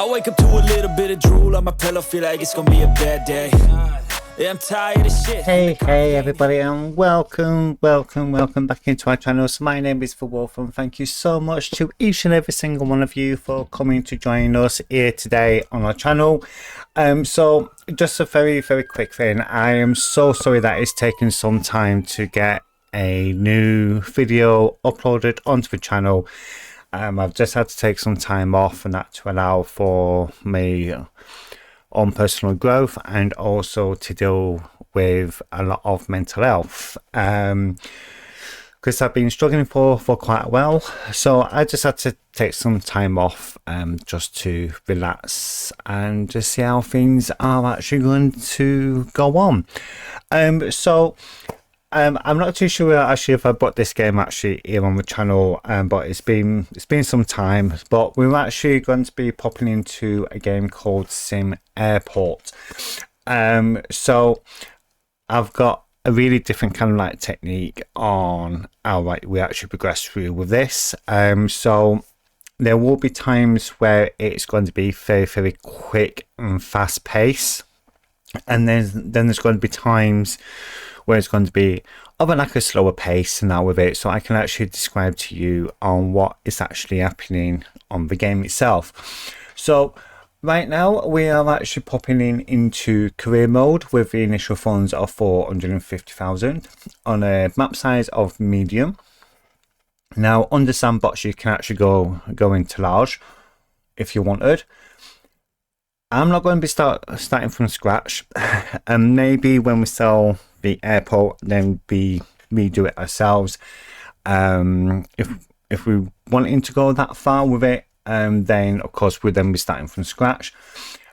I wake up to a little bit of drool on my pillow, feel like it's gonna be a bad day. Yeah, I'm tired of shit. Hey everybody, and welcome back into our channel. So my name is Wolf, and thank you so much to each and every single one of you for coming to join us here today on our channel. So just a very quick thing. I am so sorry that it's taken some time to get a new video uploaded onto the channel. I've just had to take some time off, and that to allow for me on personal growth and also to deal with a lot of mental health, because I've been struggling for quite a while. So I just had to take some time off just to relax and just see how things are actually going to go on. I'm not too sure actually if I brought this game actually here on the channel, but it's been some time. But we're actually going to be popping into a game called SimAirport. So I've got a really different kind of like technique on how we actually progress through with this. So there will be times where it's going to be very quick and fast paced, and then there's going to be times where it's going to be of a slower pace now with it, so I can actually describe to you on what is actually happening on the game itself. So right now we are actually popping into career mode with the initial funds of 450,000 on a map size of medium. Now under sandbox you can actually go into large if you wanted. I'm not going to be starting from scratch, and maybe when we sell the airport then we redo it ourselves. If we wanting to go that far with it, then of course we'll then be starting from scratch.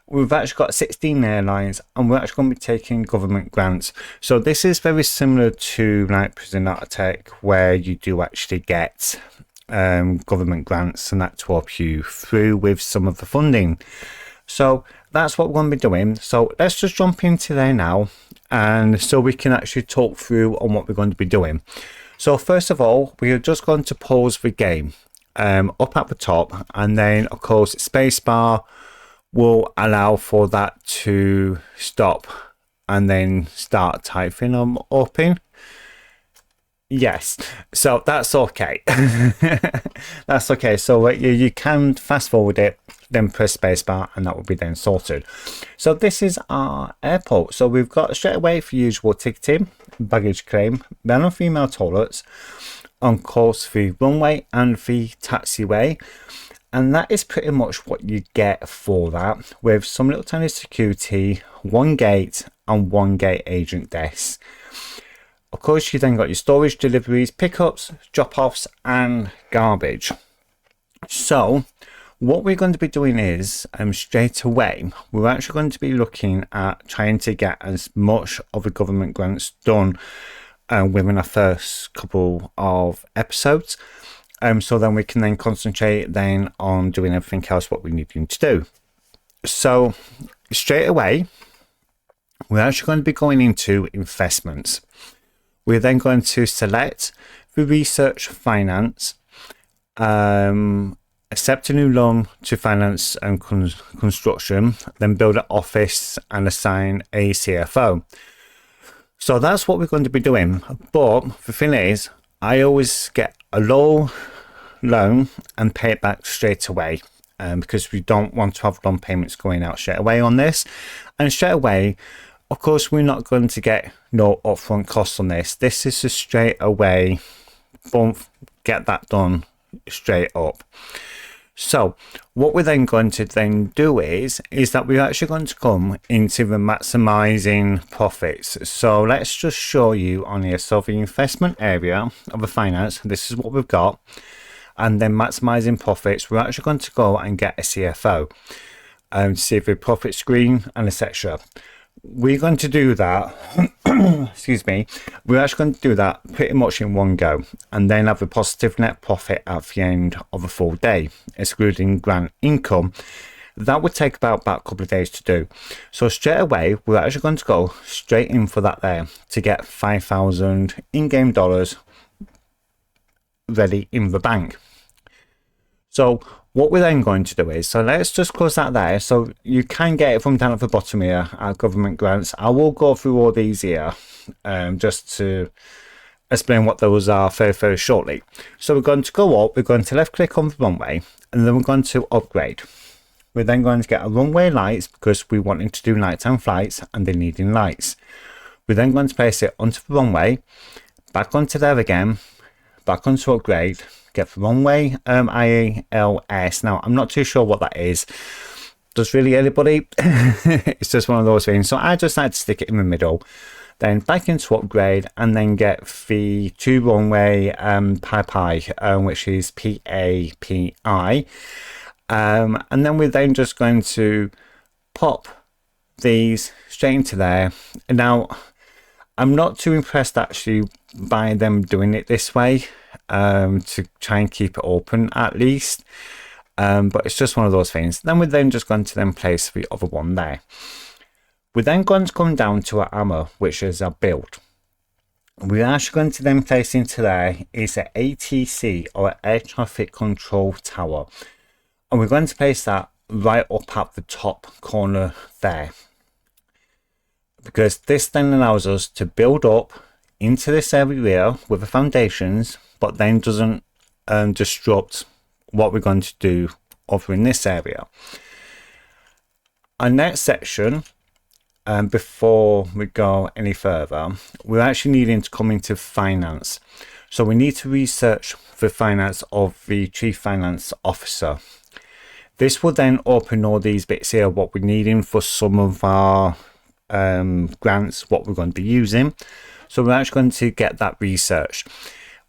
We've actually got 16 airlines, and we're actually going to be taking government grants. So this is very similar to like Prison Architect, where you do actually get government grants and that to help you through with some of the funding. So that's what we're going to be doing. So let's just jump into there now, and so we can actually talk through on what we're going to be doing. So first of all, we are just going to pause the game up at the top, and then of course spacebar will allow for that to stop and then start typing up in. Yes, so that's okay. That's okay. So you can fast forward it, then press spacebar, and that will be then sorted. So this is our airport. So we've got straight away for usual ticketing, baggage claim, male and female toilets, on course the runway and the taxiway, and that is pretty much what you get for that, with some little tiny security, one gate and one gate agent desk. Of course, you then got your storage, deliveries, pickups, drop-offs and garbage. So what we're going to be doing is straight away we're actually going to be looking at trying to get as much of the government grants done within our first couple of episodes, so then we can then concentrate then on doing everything else what we need to do. So straight away we're actually going to be going into investments. We're then going to select the research finance, accept a new loan to finance and construction, then build an office and assign a CFO. So that's what we're going to be doing. But the thing is, I always get a low loan and pay it back straight away, because we don't want to have loan payments going out straight away on this. And straight away, of course, we're not going to get no upfront costs on this. This is a straight away, boom, get that done straight up. So what we're then going to then do is that we're actually going to come into the maximizing profits. So let's just show you on here. So the investment area of the finance, this is what we've got, and then maximizing profits, we're actually going to go and get a CFO to see the profit screen and etc. We're going to do that excuse me, we're actually going to do that pretty much in one go, and then have a positive net profit at the end of a full day, excluding grant income. That would take about a couple of days to do. So straight away we're actually going to go straight in for that there to get 5,000 in-game dollars ready in the bank. So what we're then going to do is, so let's just close that there. So you can get it from down at the bottom here, our government grants. I will go through all these here just to explain what those are very shortly. So we're going to go up, we're going to left click on the runway, and then we're going to upgrade. We're then going to get a runway lights because we wanting to do nighttime flights and they're needing lights. We're then going to place it onto the runway, back onto there again, back onto upgrade, get the runway ILS. Now I'm not too sure what that is. Does really anybody? It's just one of those things. So I just like to stick it in the middle, then back into upgrade, and then get the 2 runway pi, which is PAPI. And then we're then just going to pop these straight into there. And now I'm not too impressed actually by them doing it this way, to try and keep it open at least, but it's just one of those things. Then we're then just going to then place the other one there. We're then going to come down to our armor, which is our build. We're actually going to then place into there is an ATC, or air traffic control tower, and we're going to place that right up at the top corner there, because this then allows us to build up into this area with the foundations, but then doesn't disrupt what we're going to do over in this area. Our next section, before we go any further, we're actually needing to come into finance. So we need to research the finance of the Chief Finance Officer. This will then open all these bits here, what we're needing for some of our grants, what we're going to be using. So we're actually going to get that researched.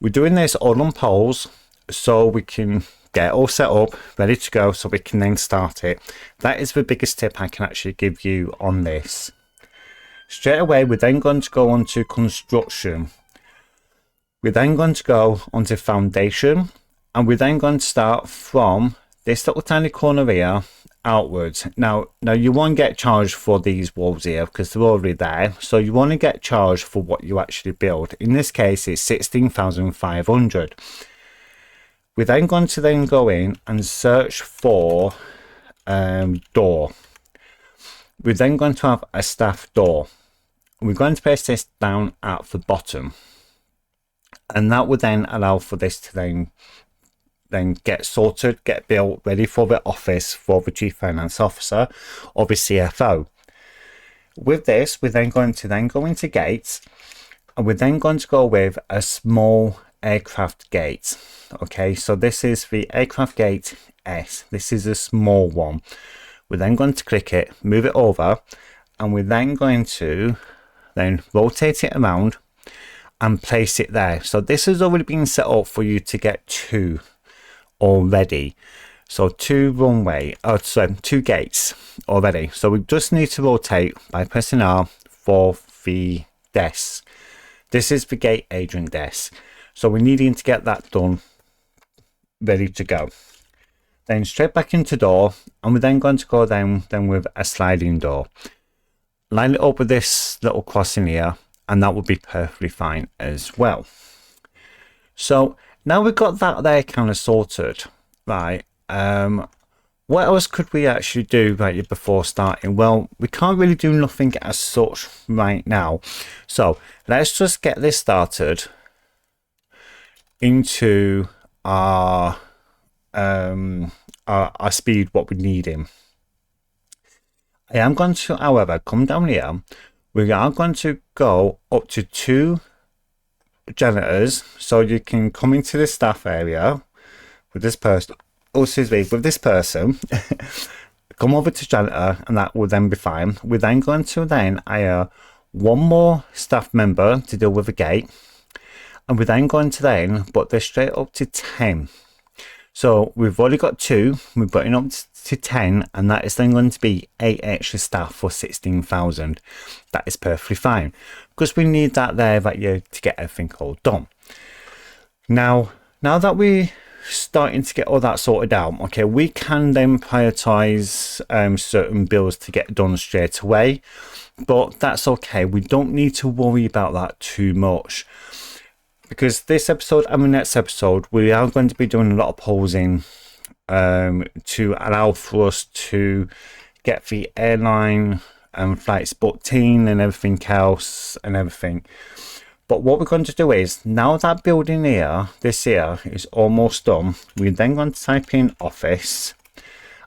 We're doing this all on polls so we can get it all set up, ready to go, so we can then start it. That is the biggest tip I can actually give you on this. Straight away, we're then going to go on to construction. We're then going to go onto foundation, and we're then going to start from this little tiny corner here outwards. Now you won't get charged for these walls here because they're already there, so you want to get charged for what you actually build. In this case, it's 16,500. We're then going to then go in and search for door. We're then going to have a staff door. We're going to place this down at the bottom, and that would then allow for this to then get sorted, get built, ready for the office for the Chief Finance Officer or the CFO. With this, we're then going to go into gates, and we're then going to go with a small aircraft gate. Okay, so this is the aircraft gate S. This is a small one. We're then going to click it, move it over, and we're then going to then rotate it around and place it there. So this has already been set up for you to get 2 already. So 2 gates already. So we just need to rotate by pressing R for the desk. This is the gate agent desk. So we're needing to get that done, ready to go. Then straight back into door, and we're then going to go then with a sliding door. Line it up with this little crossing here, and that will be perfectly fine as well. So now we've got that there kind of sorted, right? What else could we actually do right before starting? Well, we can't really do nothing as such right now. So let's just get this started into our speed, what we need in. I am going to, however, come down here. We are going to go up to 2 janitors, so you can come into the staff area with this person. Oh, excuse me, with this person. Come over to janitor, and that will then be fine. We're then going to then hire 1 more staff member to deal with the gate, and we're then going to then put this straight up to 10. So we've already got 2, we're putting up to 10, and that is then going to be 8 extra staff for 16,000. That is perfectly fine, because we need that there to get everything all done. Now that we're starting to get all that sorted out, okay, we can then prioritize certain bills to get done straight away, but that's okay. We don't need to worry about that too much, because this episode and the next episode we are going to be doing a lot of polls in to allow for us to get the airline flights booked in and everything else and everything. But what we're going to do is, now that building here, this here, is almost done, we're then going to type in office,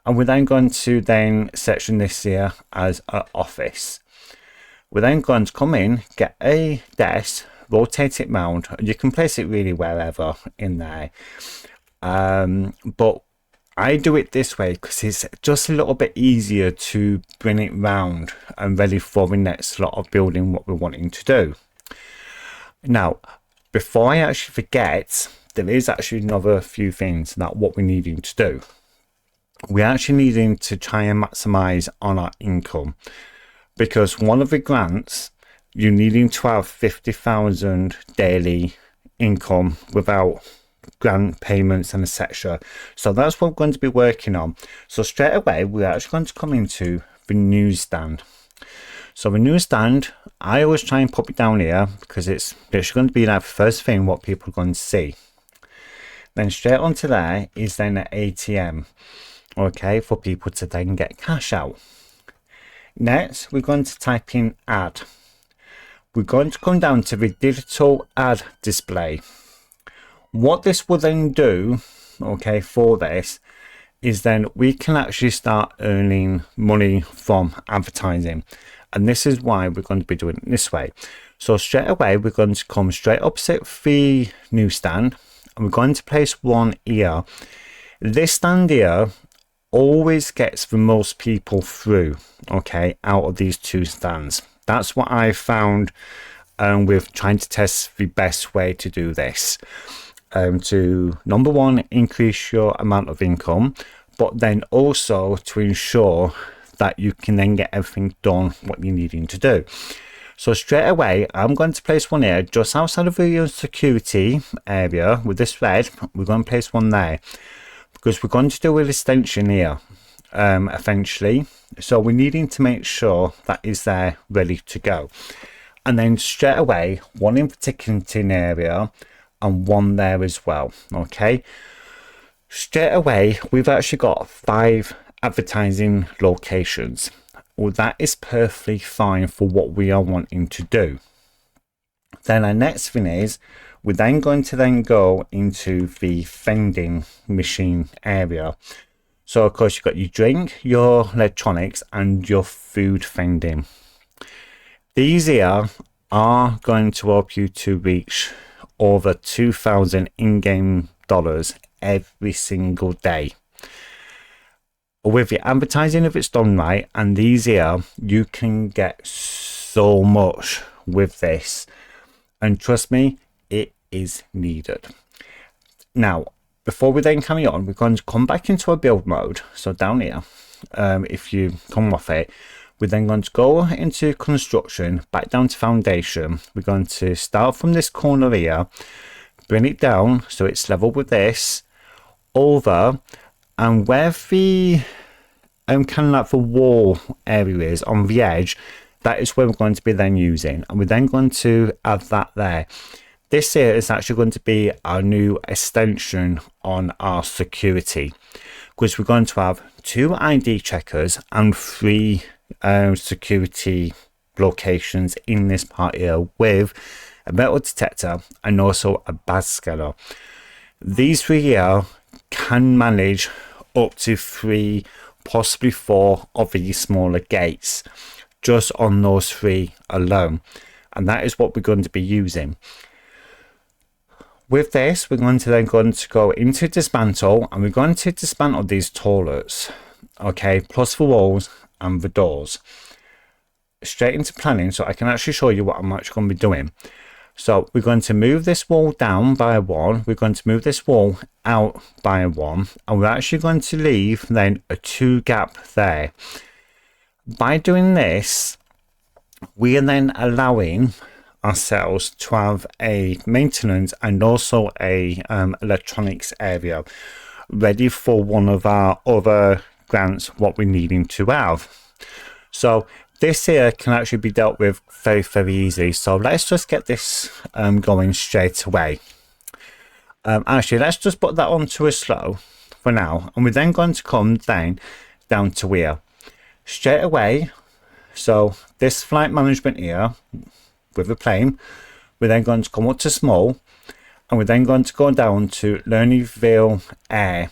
and we're then going to then section this here as an office. We're then going to come in, get a desk, rotate it round. You can place it really wherever in there. But I do it this way because it's just a little bit easier to bring it round and ready for the next lot of building what we're wanting to do. Now, before I actually forget, there is actually another few things that what we're needing to do. We're actually needing to try and maximize on our income, because one of the grants, you're needing to have 50,000 daily income without grant payments and etc. So that's what we're going to be working on. So straight away, we're actually going to come into the newsstand. So the newsstand, I always try and pop it down here because it's going to be like the first thing what people are going to see. Then straight onto there is then an ATM, okay, for people to then get cash out. Next, we're going to type in ad. We're going to come down to the digital ad display. What this will then do, okay, for this is then we can actually start earning money from advertising. And this is why we're going to be doing it this way. So straight away, we're going to come straight opposite the newsstand, and we're going to place one here. This stand here always gets the most people through, okay, out of these two stands. That's what I found with trying to test the best way to do this. To, number one, increase your amount of income, but then also to ensure that you can then get everything done what you're needing to do. So straight away, I'm going to place one here just outside of the security area with this red. We're going to place one there because we're going to do an extension here eventually. So we're needing to make sure that is there ready to go. And then straight away, one in the ticketing area and one there as well. Okay. Straight away, we've actually got 5 advertising locations. Well, that is perfectly fine for what we are wanting to do. Then our next thing is we're then going to then go into the vending machine area. So of course you've got your drink, your electronics and your food vending. These here are going to help you to reach over 2,000 in-game dollars every single day. With the advertising, if it's done right, and these here, you can get so much with this, and trust me, it is needed. Now, before we then carry on, we're going to come back into our build mode. So down here, if you come off it, we're then going to go into construction, back down to foundation. We're going to start from this corner here, bring it down so it's level with this, over, and where the kind of like the wall area is on the edge, that is where we're going to be then using, and we're then going to add that there. This here is actually going to be our new extension on our security, because we're going to have 2 ID checkers and 3 security locations in this part here with a metal detector and also a badge scanner. These 3 here can manage up to 3, possibly 4 of these smaller gates just on those 3 alone, and that is what we're going to be using. With this, we're going to go into dismantle, and we're going to dismantle these toilets, okay, plus the walls and the doors. Straight into planning, so I can actually show you what I'm actually going to be doing. So we're going to move this wall down by 1, we're going to move this wall out by 1, and we're actually going to leave then a 2 gap there. By doing this, we are then allowing ourselves to have a maintenance and also a electronics area ready for one of our other grants what we're needing to have. So this here can actually be dealt with very, very easy. So let's just get this going straight away. Actually, let's just put that on to a slow for now, and we're then going to come down to here straight away. So this flight management here with the plane, we're then going to come up to small, and we're then going to go down to Lernerville Air.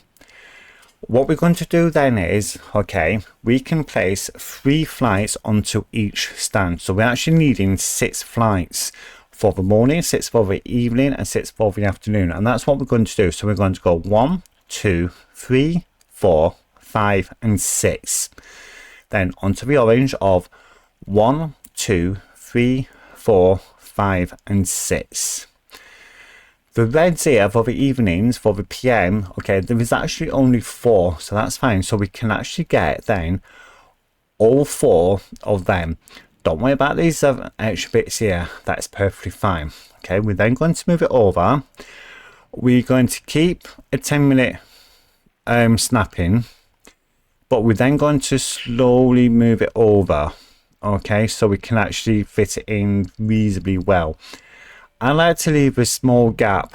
What we're going to do then is, okay, we can place 3 flights onto each stand. So we're actually needing 6 flights for the morning, 6 for the evening, and 6 for the afternoon. And that's what we're going to do. So we're going to go 1, 2, 3, 4, 5, and 6. Then onto the orange of 1, 2, 3, 4, 5, and 6. The reds here for the evenings, for the PM, okay, there is actually only 4, so that's fine. So we can actually get then all 4 of them. Don't worry about these extra bits here, that's perfectly fine. Okay, we're then going to move it over. We're going to keep a 10-minute snapping, but we're then going to slowly move it over. Okay, so we can actually fit it in reasonably well. I like to leave a small gap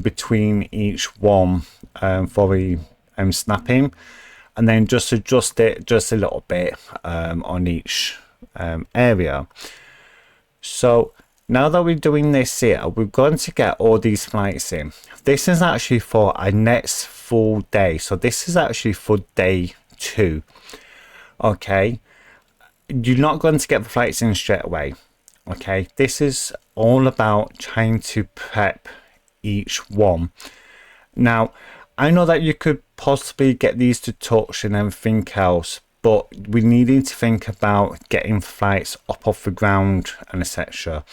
between each one for the snapping, and then just adjust it just a little bit on each area. So now that we're doing this here, we're going to get all these flights in. This is actually for our next full day, so this is actually for day 2. Okay, you're not going to get the flights in straight away. Okay, this is all about trying to prep each one. Now, I know that you could possibly get these to touch and everything else, but we needing to think about getting flights up off the ground and etc.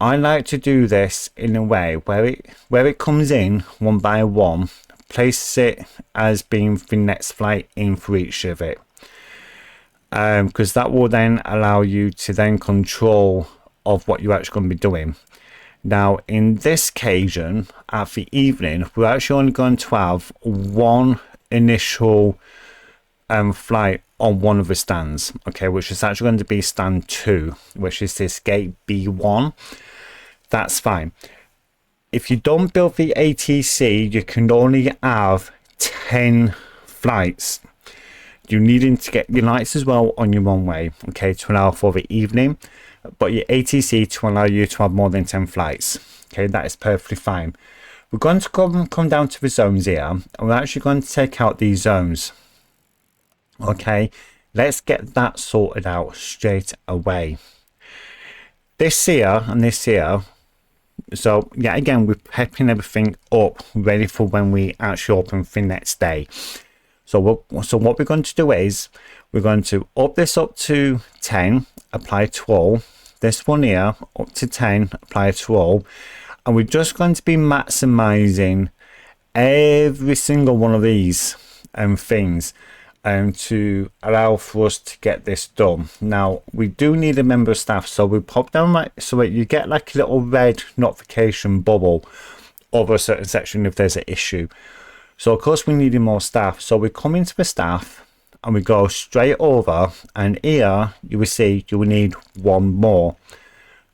I like to do this in a way where it comes in one by one, place it as being the next flight in for each of it. Because that will then allow you to then control of what you're actually going to be doing. Now in this occasion at the evening, we're actually only going to have one initial flight on one of the stands, okay, which is actually going to be stand 2, which is this gate B1. That's fine. If you don't build the ATC, you can only have 10 flights. You're needing to get your lights as well on your runway, okay, to allow for the evening, but your ATC to allow you to have more than 10 flights. Okay, that is perfectly fine. We're going to come down to the zones here, and we're actually going to take out these zones. Okay, let's get that sorted out straight away. This here and this here. So yeah, again, we're prepping everything up ready for when we actually open for the next day. So what we're going to do is we're going to up this up to 10, apply to all. This one here up to 10, apply to all. And we're just going to be maximizing every single one of these things to allow for us to get this done. Now we do need a member of staff, so we pop down right so that you get like a little red notification bubble over a certain section if there's an issue. So of course we needed more staff, so we come into the staff and we go straight over, and here you will see you will need one more.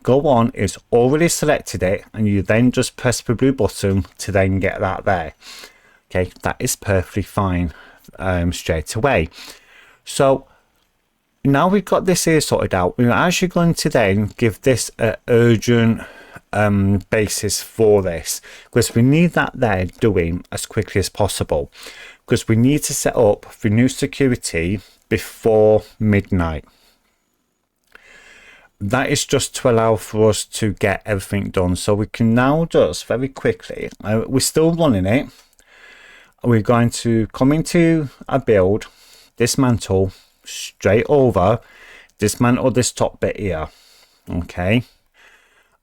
Go on, it's already selected it, and you then just press the blue button to then get that there. Okay, that is perfectly fine straight away. So now we've got this here sorted out, we're actually going to then give this an urgent basis for this, because we need that there doing as quickly as possible, because we need to set up the new security before midnight. That is just to allow for us to get everything done. So we can now just very quickly, we're still running it, we're going to come into a build, dismantle, straight over, dismantle this top bit here. Okay,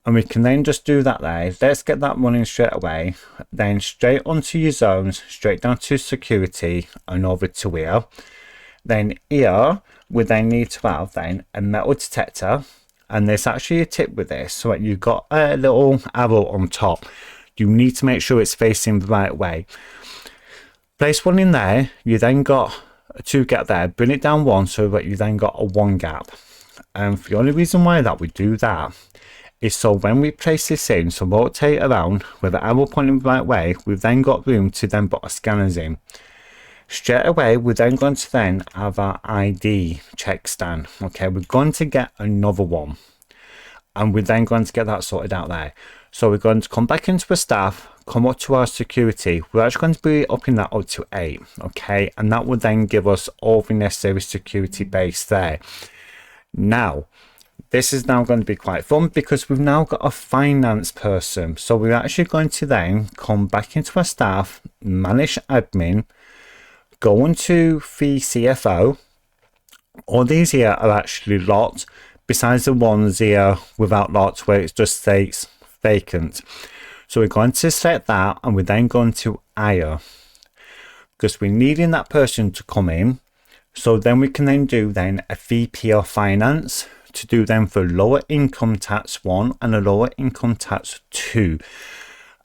and we can then just do that there. Let's get that running straight away, then straight onto your zones, straight down to security and over to here. Then here we then need to have then a metal detector, and there's actually a tip with this, so that you've got a little arrow on top. You need to make sure it's facing the right way. Place one in there, you then got a 2 gap there, bring it down 1 so that you then got a 1 gap. And the only reason why that we do that is so when we place this in, so rotate around with the arrow pointing the right way, we've then got room to then put our scanners in. Straight away, we're then going to then have our ID check stand. Okay, we're going to get another one, and we're then going to get that sorted out there. So we're going to come back into the staff, come up to our security. We're actually going to be upping that up to 8. Okay, and that will then give us all the necessary security base there. Now, this is now going to be quite fun because we've now got a finance person. So we're actually going to then come back into our staff, manage admin, go into the CFO. All these here are actually locked, besides the ones here without locks where it just states vacant. So we're going to select that, and we're then going to hire because we're needing that person to come in. So then we can then do then a VP of finance to do them for lower income tax 1 and a lower income tax 2,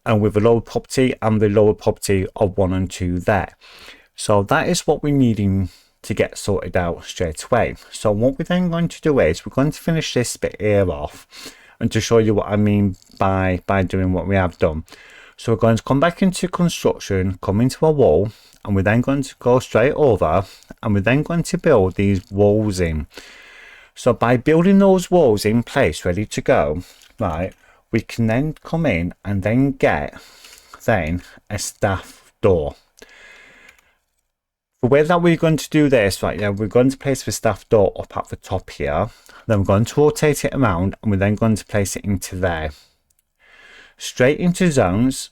and with a lower property and the lower property of 1 and 2 there. So that is what we're needing to get sorted out straight away. So what we're then going to do is we're going to finish this bit here off, and to show you what I mean by doing what we have done. So we're going to come back into construction, come into a wall, and we're then going to go straight over, and we're then going to build these walls in. So by building those walls in place, ready to go, right, we can then come in and then get then a staff door. The way that we're going to do this, right, yeah, we're going to place the staff door up at the top here. Then we're going to rotate it around, and we're then going to place it into there. Straight into zones,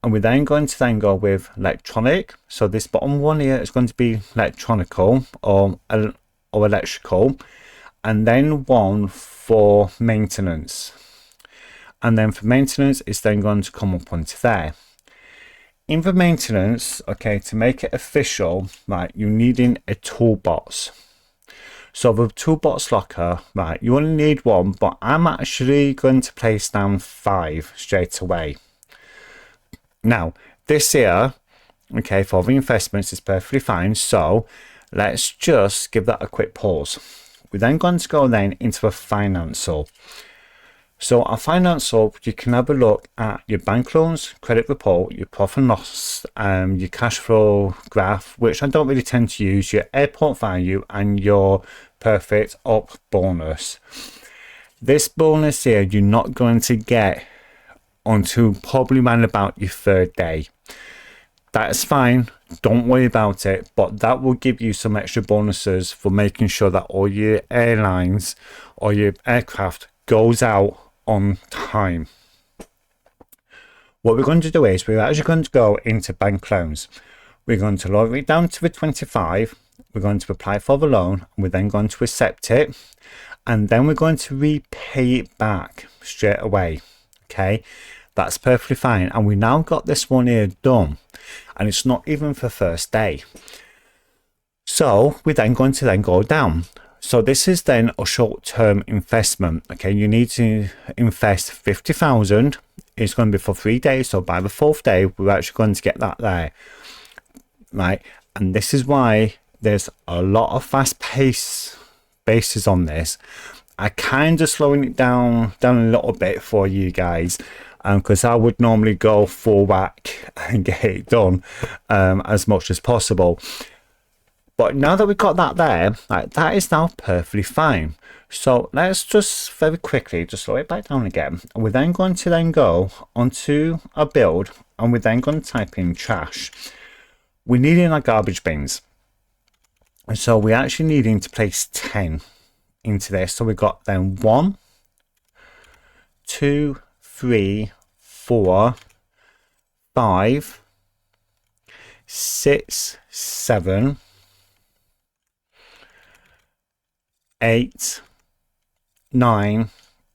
and we're then going to then go with electronic. So this bottom one here is going to be electronical or electrical, and then one for maintenance. And then for maintenance, it's then going to come up onto there. In the maintenance, okay, to make it official, right, you're needing a toolbox. So the toolbox locker, right, you only need 1, but I'm actually going to place down 5 straight away. Now, this here, okay, for the investments is perfectly fine. So let's just give that a quick pause. We're then going to go then into the finance hub. So our finance hub, you can have a look at your bank loans, credit report, your profit and loss, your cash flow graph, which I don't really tend to use, your airport value, and your perfect up bonus. This bonus here, you're not going to get until probably around about your 3rd day. That's fine, don't worry about it, but that will give you some extra bonuses for making sure that all your airlines or your aircraft goes out on time. What we're going to do is we're actually going to go into bank loans. We're going to lower it down to the 25. We're going to apply for the loan, and we're then going to accept it, and then we're going to repay it back straight away. Okay, that's perfectly fine, and we now got this one here done, and it's not even for first day. So we're then going to then go down. So this is then a short-term investment. Okay, you need to invest 50,000. It's going to be for 3 days. So by the 4th day, we're actually going to get that there, right? And this is why there's a lot of fast-paced bases on this. I kind of slowing it down a little bit for you guys, because I would normally go full whack and get it done as much as possible. But now that we've got that there, like, that is now perfectly fine. So let's just very quickly just slow it back down again. And we're then going to then go onto our build, and we're then going to type in trash. We're needing our garbage bins. And so we're actually needing to place 10 into this. So we've got then 1, 2, 3, 4, 5, 6, 7, 8, 9,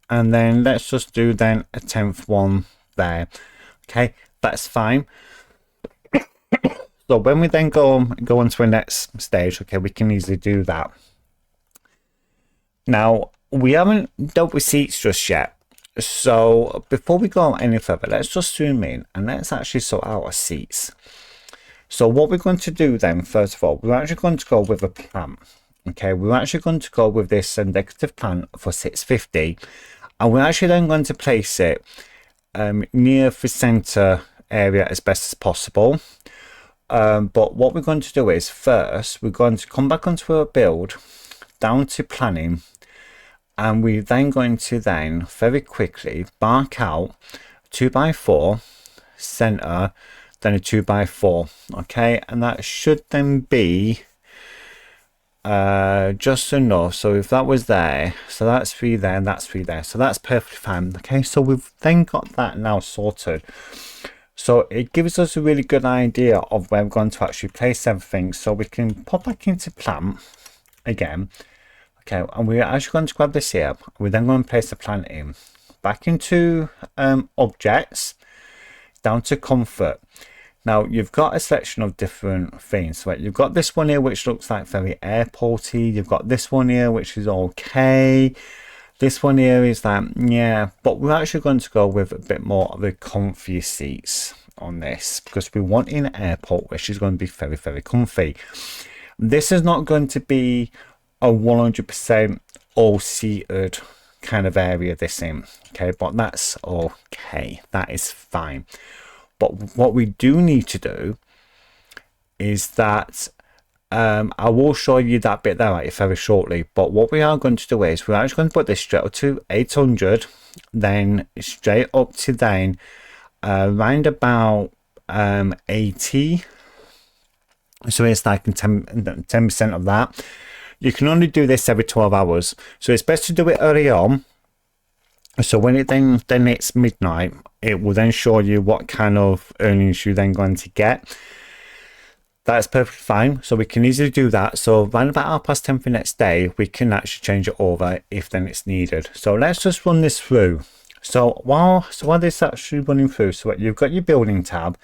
and then let's just do then a 10th one there. Okay, that's fine. So when we then go on to the next stage, okay, we can easily do that. Now, we haven't dealt with seats just yet. So before we go any further, let's just zoom in and let's actually sort out our seats. So what we're going to do then, first of all, we're actually going to go with a plan. Okay, we're actually going to go with this indicative plan for 650, and we're actually then going to place it near the center area as best as possible. But what we're going to do is first we're going to come back onto our build, down to planning, and we're then going to then very quickly mark out 2x4 center, then a 2x4. Okay, and that should then be just enough. So if that was there, so that's 3 there and that's 3 there, so that's perfectly fine. Okay, so we've then got that now sorted. So it gives us a really good idea of where we're going to actually place everything, so we can pop back into plant again. Okay, and we're actually going to grab this here. We're then going to place the plant in back into objects, down to comfort. Now you've got a selection of different things. Right, you've got this one here which looks like very airporty. You've got this one here which is okay. This one here is that, yeah, but we're actually going to go with a bit more of the comfy seats on this, because we want an airport which is going to be very, very comfy. This is not going to be a 100% all seated kind of area this in, okay, but that's okay, that is fine. But what we do need to do is that I will show you that bit there right very shortly, but what we are going to do is we're actually going to put this straight up to 800, then straight up to then around about 80. So it's like 10% of that. You can only do this every 12 hours, so it's best to do it early on. So when it then it's midnight, it will then show you what kind of earnings you're then going to get. That's perfectly fine, so we can easily do that. So around about 10:30 the next day, we can actually change it over if then it's needed. So let's just run this through. So while this is actually running through, so you've got your building tab,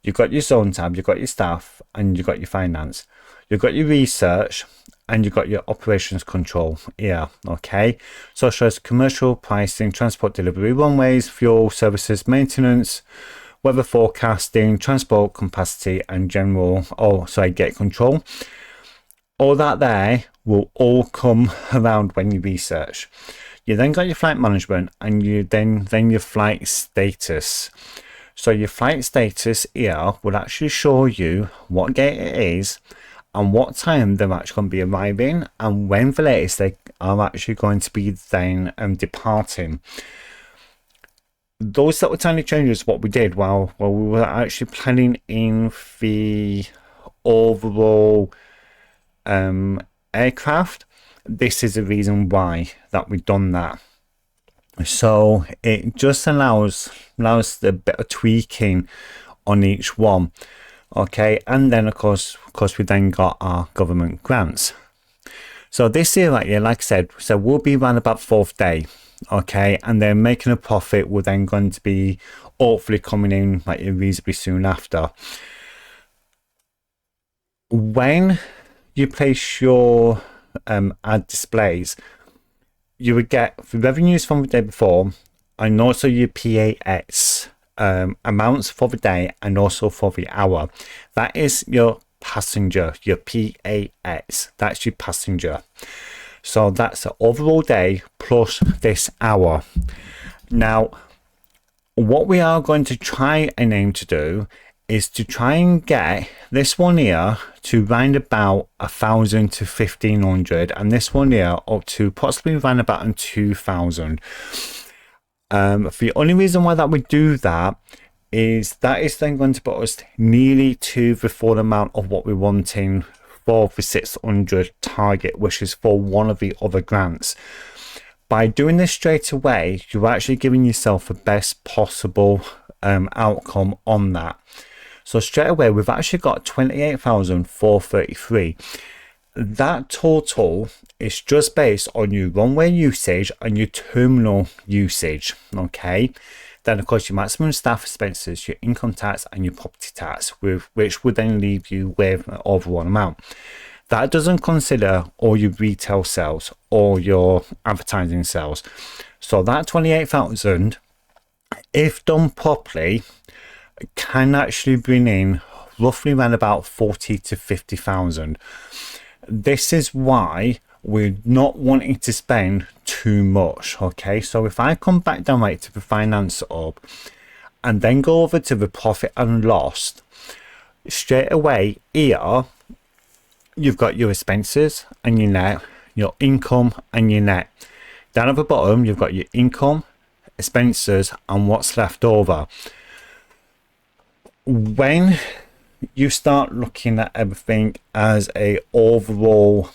you've got your zone tab, you've got your staff, and you've got your finance, you've got your research, and you've got your operations control here. Okay, so it shows commercial, pricing, transport delivery, runways, fuel, services, maintenance, weather forecasting, transport capacity, and general, gate control. All that there will all come around when you research. You then got your flight management, and you then your flight status. So your flight status here will actually show you what gate it is and what time they're actually going to be arriving, and when the latest they are actually going to be then departing. Those little tiny changes, what we did while we were actually planning in the overall aircraft, this is the reason why that we've done that. So it just allows a bit of tweaking on each one. Okay, and then of course we then got our government grants. So this year right here, like I said, so we'll be around about 4th day. Okay, and then making a profit will then going to be hopefully coming in like reasonably soon after. When you place your ad displays, you would get the revenues from the day before, and also your PAS amounts for the day and also for the hour. That is your passenger, your PAS, that's your passenger. So that's the overall day plus this hour. Now what we are going to try and aim to do is to try and get this one here to round about 1,000 to 1,500, and this one here up to possibly round about 2,000. The only reason why that we do that is then going to put us nearly to the full amount of what we're wanting for the 600 target, which is for one of the other grants. By doing this straight away, you're actually giving yourself the best possible outcome on that. So straight away, we've actually got 28,433. That total is just based on your runway usage and your terminal usage. Okay, then of course your maximum staff expenses, your income tax, and your property tax, which would then leave you with an overall amount. That doesn't consider all your retail sales or your advertising sales. So that 28,000, if done properly, can actually bring in roughly around about 40 to 50,000. This is why we're not wanting to spend too much. Okay, so if I come back down right to the finance up and then go over to the profit and loss, straight away here you've got your expenses and your net, your income and your net. Down at the bottom you've got your income, expenses and what's left over. When you start looking at everything as a overall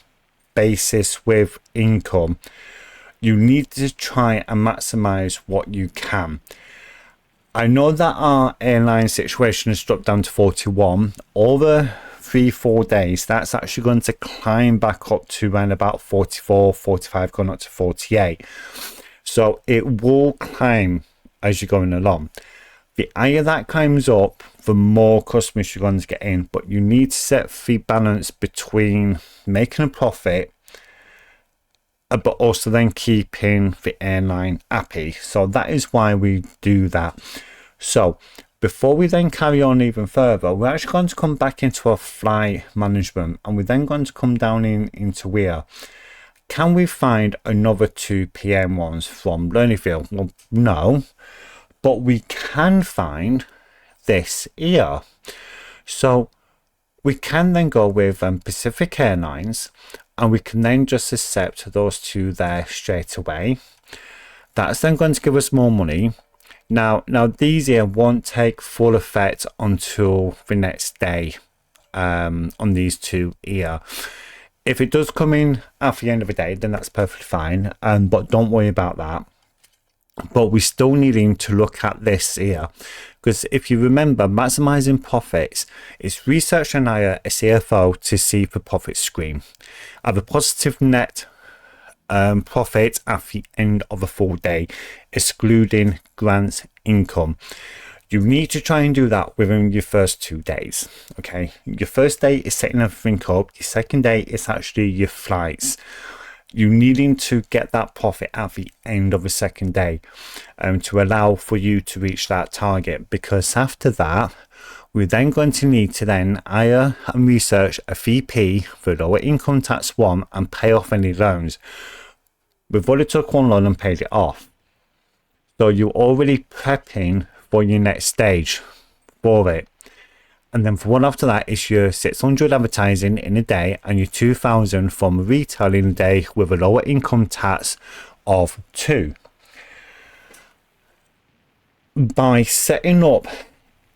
basis with income, you need to try and maximize what you can. I know that our airline situation has dropped down to 41 over 3-4 days. That's actually going to climb back up to around about 44, 45, going up to 48. So it will climb as you're going along. The higher that climbs up, the more customers you're going to get in, but you need to set the balance between making a profit but also then keeping the airline happy. So that is why we do that. So before we then carry on even further, we're actually going to come back into our flight management, and we're then going to come down into here. Can we find another 2 PM ones from Learning? Well, no, but we can find this here. So we can then go with Pacific Airlines, and we can then just accept those two there straight away. That's then going to give us more money. Now these here won't take full effect until the next day on these two here. If it does come in at the end of the day, then that's perfectly fine, but don't worry about that. But we still needing to look at this here, because if you remember, maximizing profits is research and hire a CFO to see the profit screen. Have a positive net profit at the end of a full day, excluding grants income. You need to try and do that within your first 2 days. Okay, your first day is setting everything up. Your second day is actually your flights. You needing to get that profit at the end of the second day to allow for you to reach that target, because after that we're then going to need to then hire and research a VP for lower income tax one and pay off any loans. We've already took one loan and paid it off, so you're already prepping for your next stage for it. And then for one after that is your 600 advertising in a day and your 2,000 from retail in a day with a lower income tax of 2. By setting up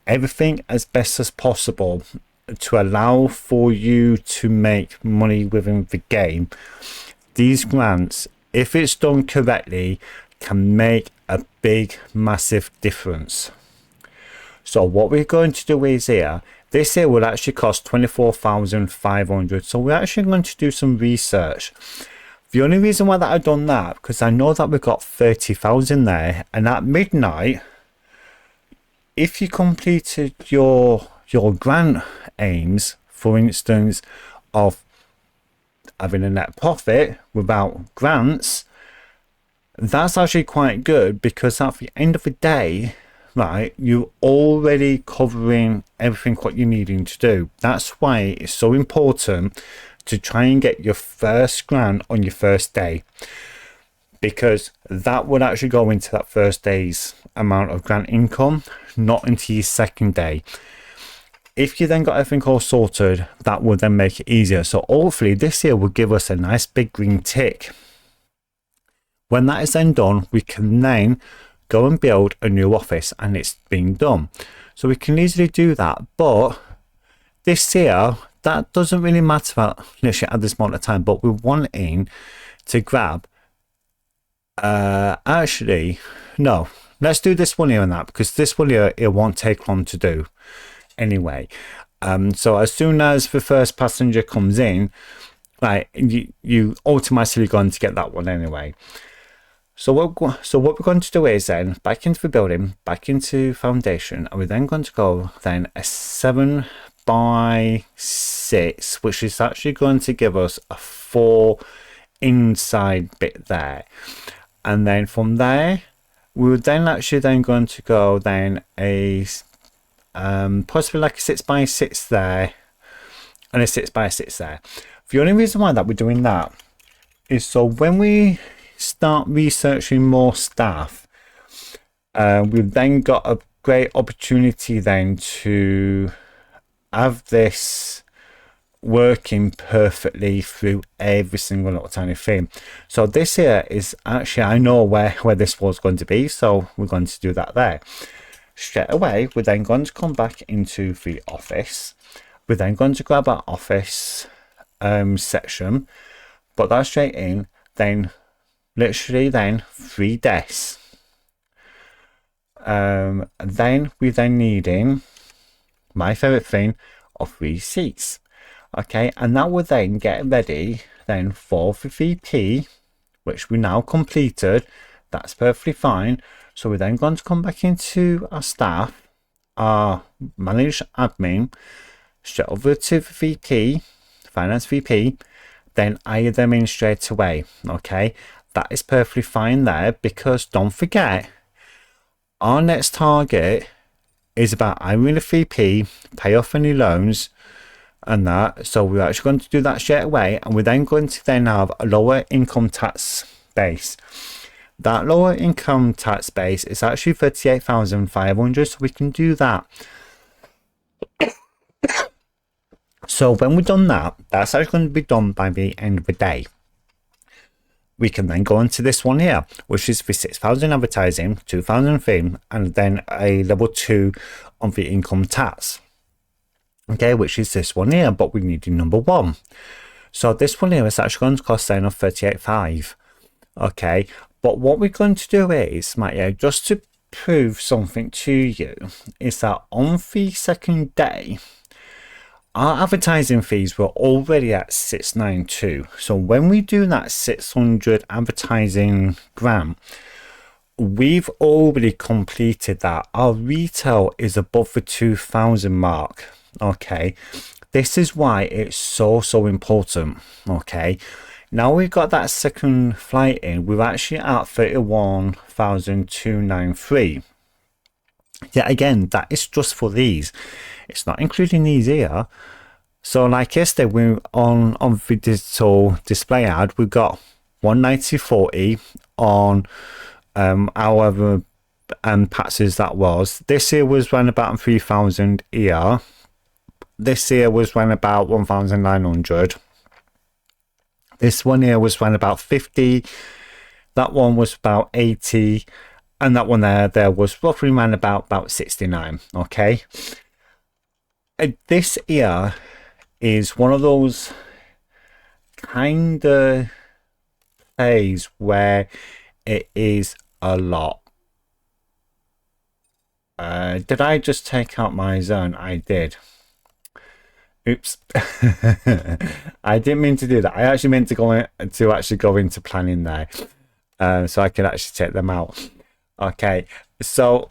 everything as best as possible to allow for you to make money within the game, these grants, if it's done correctly, can make a big, massive difference. So what we're going to do is here, this here will actually cost 24,500. So we're actually going to do some research. The only reason why that I've done that, because I know that we've got 30,000 there, and at midnight, if you completed your grant aims, for instance, of having a net profit without grants, that's actually quite good, because at the end of the day, right, you're already covering everything what you're needing to do. That's why it's so important to try and get your first grant on your first day, because that would actually go into that first day's amount of grant income, not into your second day. If you then got everything all sorted, that would then make it easier. So hopefully this here will give us a nice big green tick. When that is then done, we can then go and build a new office, and it's being done. So we can easily do that. But this here, that doesn't really matter literally at this moment of time, but we're wanting to grab actually no, let's do this one here and that, because this one here, it won't take long to do anyway. So as soon as the first passenger comes in, like, you automatically going to get that one anyway. So what we're going to do is then back into the building, back into foundation, and we're then going to go then a 7x6, which is actually going to give us a 4 inside bit there. And then from there, we're then actually then going to go then a possibly like a 6x6 there and a 6x6 there. The only reason why that we're doing that is, so when we start researching more staff, we've then got a great opportunity then to have this working perfectly through every single little tiny thing. So this here is actually, I know where this was going to be, so we're going to do that there. Straight away, we're then going to come back into the office. We're then going to grab our office section, put that straight in, then literally then 3 desks. Then we then needing my favorite thing of 3 seats. Okay, and that will then get ready then for the VP, which we now completed. That's perfectly fine. So we're then going to come back into our staff, our managed admin, straight over to the VP, finance VP, then hire them in straight away. Okay, that is perfectly fine there, because don't forget, our next target is about hiring a VP, pay off any loans and that. So we're actually going to do that straight away, and we're then going to then have a lower income tax base. That lower income tax base is actually 38,500, so we can do that. So when we've done that, that's actually going to be done by the end of the day. We can then go into this one here, which is for 6,000 advertising, 2,000 film, and then a level 2 on the income tax. Okay, which is this one here, but we need number 1. So this one here is actually going to cost then of 38.5. Okay, but what we're going to do is, just to prove something to you, is that on the second day, our advertising fees were already at 692. So when we do that 600 advertising grant, we've already completed that. Our retail is above the 2,000 mark. Okay, this is why it's so important. Okay, now we've got that second flight in, we're actually at 31,293. Yeah, again, that is just for these. It's not including these here. So like yesterday, we on the digital display ad, we got 190.40 on however passes that was. This year was around about 3,000 here. This year was around about 1,900. This one here was around about 50. That one was about 80. And that one there was roughly around about 69. Okay. This here is one of those kind of plays where it is a lot. Did I just take out my zone? I did. Oops. I didn't mean to do that. I actually meant to go into planning there, so I could actually take them out. Okay, so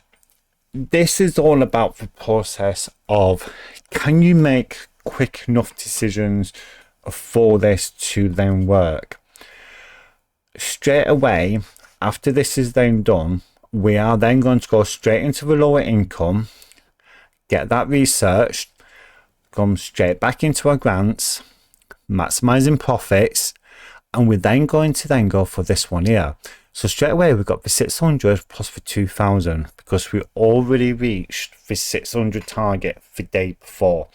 this is all about the process of, can you make quick enough decisions for this to then work? Straight away after this is then done, we are then going to go straight into the lower income, get that researched, come straight back into our grants, maximizing profits, and we're then going to then go for this one here. So straight away we've got the 600 plus the 2,000, because we already reached the 600 target the day before.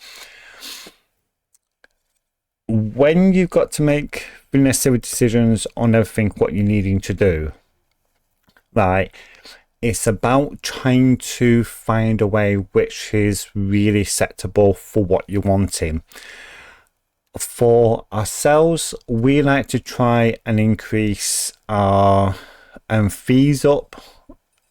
When you've got to make the necessary decisions on everything what you're needing to do, right, it's about trying to find a way which is really acceptable for what you're wanting. For ourselves, we like to try and increase our fees up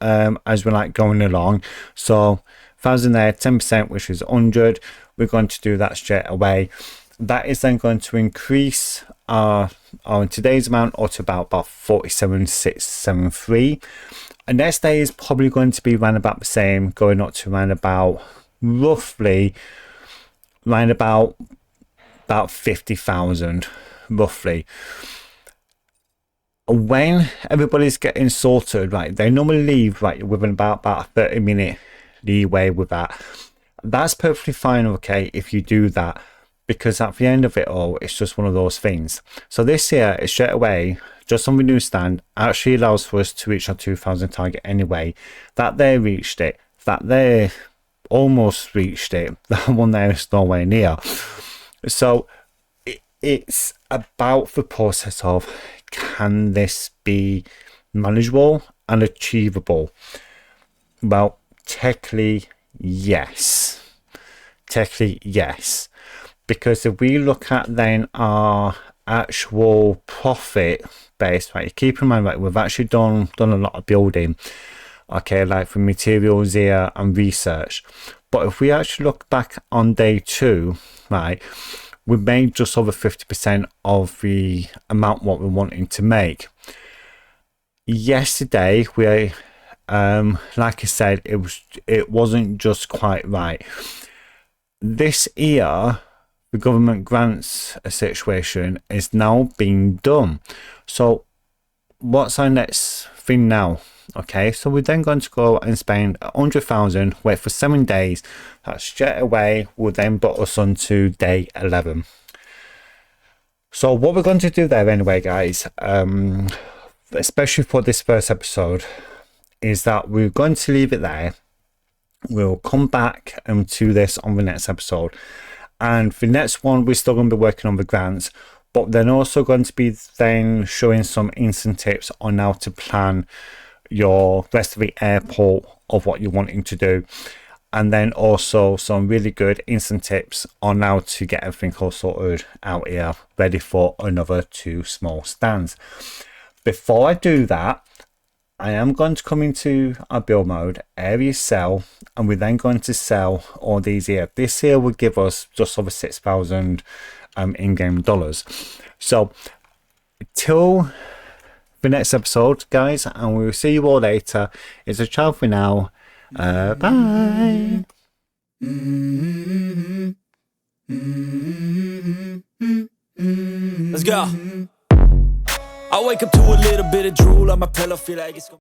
as we're like going along. So 1,000 there, 10%, which is 100. We're going to do that straight away. That is then going to increase our today's amount up to about 47,673. And next day is probably going to be around about the same, going up to around about roughly around about 50,000 roughly. When everybody's getting sorted, right, they normally leave right within about a 30-minute leeway with that. That's perfectly fine, okay, if you do that. because at the end of it all, it's just one of those things. So this year, is straight away, just on the newsstand, actually allows for us to reach our 2,000 target anyway. That they reached it, that they almost reached it, that one there is nowhere near. So it's about the process of, can this be manageable and achievable? Well, technically, yes. Technically, yes. Because if we look at then our actual profit base, right, keep in mind, right, we've actually done a lot of building, okay, like for materials here and research. But if we actually look back on day 2, right, we made just over 50% of the amount what we're wanting to make. Yesterday, we like I said, it wasn't just quite right. This year, the government grants situation is now being done. So what's our next thing now? Okay, so we're then going to go and spend 100,000, wait for 7 days. That straight away will then put us on to day 11. So what we're going to do there anyway, guys, especially for this first episode, is that we're going to leave it there. We'll come back to this on the next episode. And the next one, we're still going to be working on the grants, but then also going to be then showing some instant tips on how to plan your rest of the airport of what you're wanting to do, and then also some really good instant tips on how to get everything all sorted out here, ready for another 2 small stands. Before I do that, I am going to come into our build mode, area sell, and we're then going to sell all these here. This here will give us just over 6,000 in-game dollars. So till the next episode, guys, and we'll see you all later. It's a ciao for now. Bye. Let's go. I wake up to a little bit of drool on my pillow, feel like it's